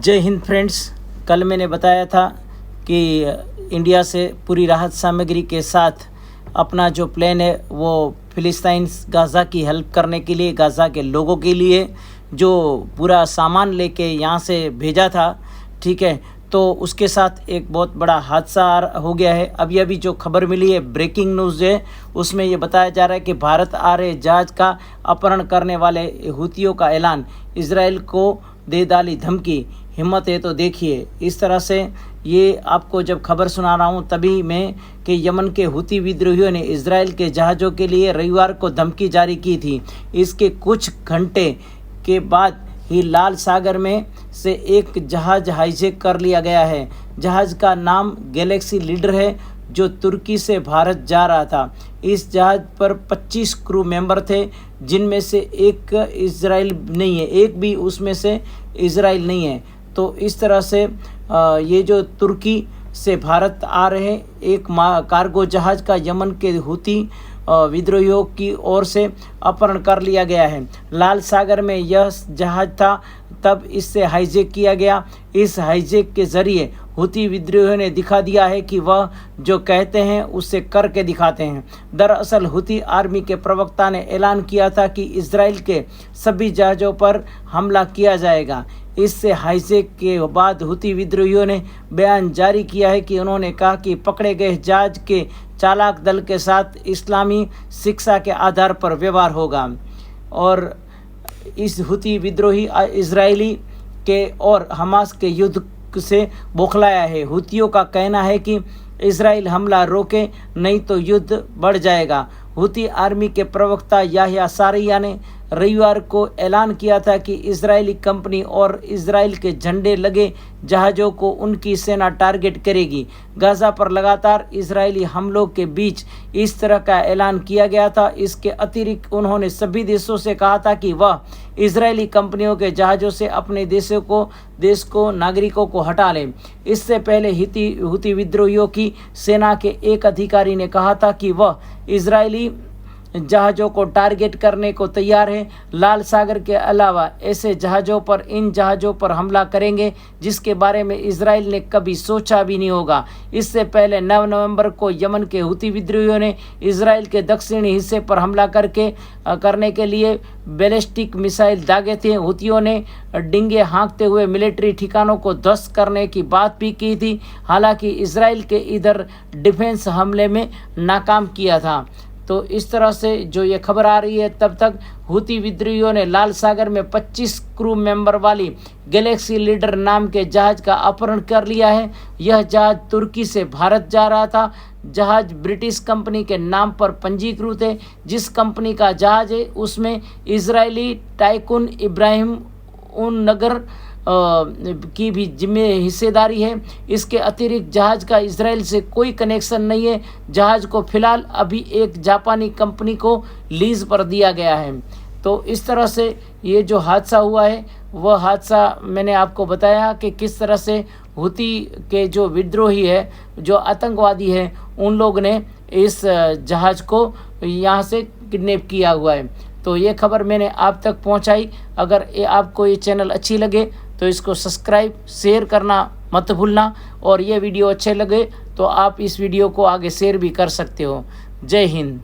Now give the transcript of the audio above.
जय हिंद फ्रेंड्स। कल मैंने बताया था कि इंडिया से पूरी राहत सामग्री के साथ अपना जो प्लान है वो फ़िलिस्तीन गाज़ा की हेल्प करने के लिए, गाज़ा के लोगों के लिए जो पूरा सामान लेके यहाँ से भेजा था, ठीक है। तो उसके साथ एक बहुत बड़ा हादसा हो गया है। अभी जो खबर मिली है, ब्रेकिंग न्यूज़ है, उसमें ये बताया जा रहा है कि भारत आ रहे जहाज़ का अपहरण करने वाले हुतियों का ऐलान, इजराइल को दे डाली धमकी, हिम्मत है तो देखिए। इस तरह से ये आपको जब खबर सुना रहा हूँ तभी मैं कि यमन के हुती विद्रोहियों ने इजराइल के जहाज़ों के लिए रविवार को धमकी जारी की थी। इसके कुछ घंटे के बाद ही लाल सागर में से एक जहाज़ हाईजैक कर लिया गया है। जहाज़ का नाम गैलेक्सी लीडर है, जो तुर्की से भारत जा रहा था। इस जहाज़ पर 25 क्रू मेंबर थे, जिनमें से एक इजराइल नहीं है, एक भी उसमें से इजराइल नहीं है। तो इस तरह से ये जो तुर्की से भारत आ रहे एक कार्गो जहाज़ का यमन के हुती विद्रोहियों की ओर से अपहरण कर लिया गया है। लाल सागर में यह जहाज़ था, तब इससे हाईजैक किया गया। इस हाईजैक के ज़रिए हुती विद्रोहियों ने दिखा दिया है कि वह जो कहते हैं उससे करके दिखाते हैं। दरअसल हुती आर्मी के प्रवक्ता ने ऐलान किया था कि इजराइल के सभी जहाज़ों पर हमला किया जाएगा। इससे हाईजैक के बाद हुती विद्रोहियों ने बयान जारी किया है कि उन्होंने कहा कि पकड़े गए जहाज़ के चालक दल के साथ इस्लामी शिक्षा के आधार पर व्यवहार होगा। और इस हुती विद्रोही इजरायली के और हमास के युद्ध से बौखलाया है। हुतियों का कहना है कि इजराइल हमला रोके नहीं तो युद्ध बढ़ जाएगा। हुती आर्मी के प्रवक्ता याह्या सारिया ने रविवार को ऐलान किया था कि इजरायली कंपनी और इजराइल के झंडे लगे जहाज़ों को उनकी सेना टारगेट करेगी। गाज़ा पर लगातार इजरायली हमलों के बीच इस तरह का ऐलान किया गया था। इसके अतिरिक्त उन्होंने सभी देशों से कहा था कि वह इजरायली कंपनियों के जहाज़ों से अपने देश को नागरिकों को हटा लें। इससे पहले हुती विद्रोहियों की सेना के एक अधिकारी ने कहा था कि वह इजरायली जहाज़ों को टारगेट करने को तैयार है। लाल सागर के अलावा ऐसे जहाज़ों पर इन जहाज़ों पर हमला करेंगे जिसके बारे में इजराइल ने कभी सोचा भी नहीं होगा। इससे पहले 9 नवंबर को यमन के हुती विद्रोहियों ने इजराइल के दक्षिणी हिस्से पर हमला करने के लिए बैलिस्टिक मिसाइल दागे थे। हुतियों ने डिंगे हाँकते हुए मिलिट्री ठिकानों को ध्वस्त करने की बात भी की थी। हालांकि इजराइल के इधर डिफेंस हमले में नाकाम किया था। तो इस तरह से जो ये खबर आ रही है, तब तक हुती विद्रोहियों ने लाल सागर में 25 क्रू मेंबर वाली गैलेक्सी लीडर नाम के जहाज़ का अपहरण कर लिया है। यह जहाज़ तुर्की से भारत जा रहा था। जहाज़ ब्रिटिश कंपनी के नाम पर पंजीकृत है। जिस कंपनी का जहाज़ है उसमें इजरायली टाइकून इब्राहिम उन नगर की भी हिस्सेदारी है। इसके अतिरिक्त जहाज़ का इजराइल से कोई कनेक्शन नहीं है। जहाज़ को फिलहाल अभी एक जापानी कंपनी को लीज पर दिया गया है। तो इस तरह से ये जो हादसा हुआ है वह हादसा मैंने आपको बताया कि किस तरह से हुती के जो विद्रोही है, जो आतंकवादी है, उन लोग ने इस जहाज़ को यहाँ से किडनैप किया हुआ है। तो ये खबर मैंने आप तक पहुँचाई। अगर आपको ये चैनल अच्छी लगे तो इसको सब्सक्राइब शेयर करना मत भूलना, और ये वीडियो अच्छे लगे तो आप इस वीडियो को आगे शेयर भी कर सकते हो। जय हिंद।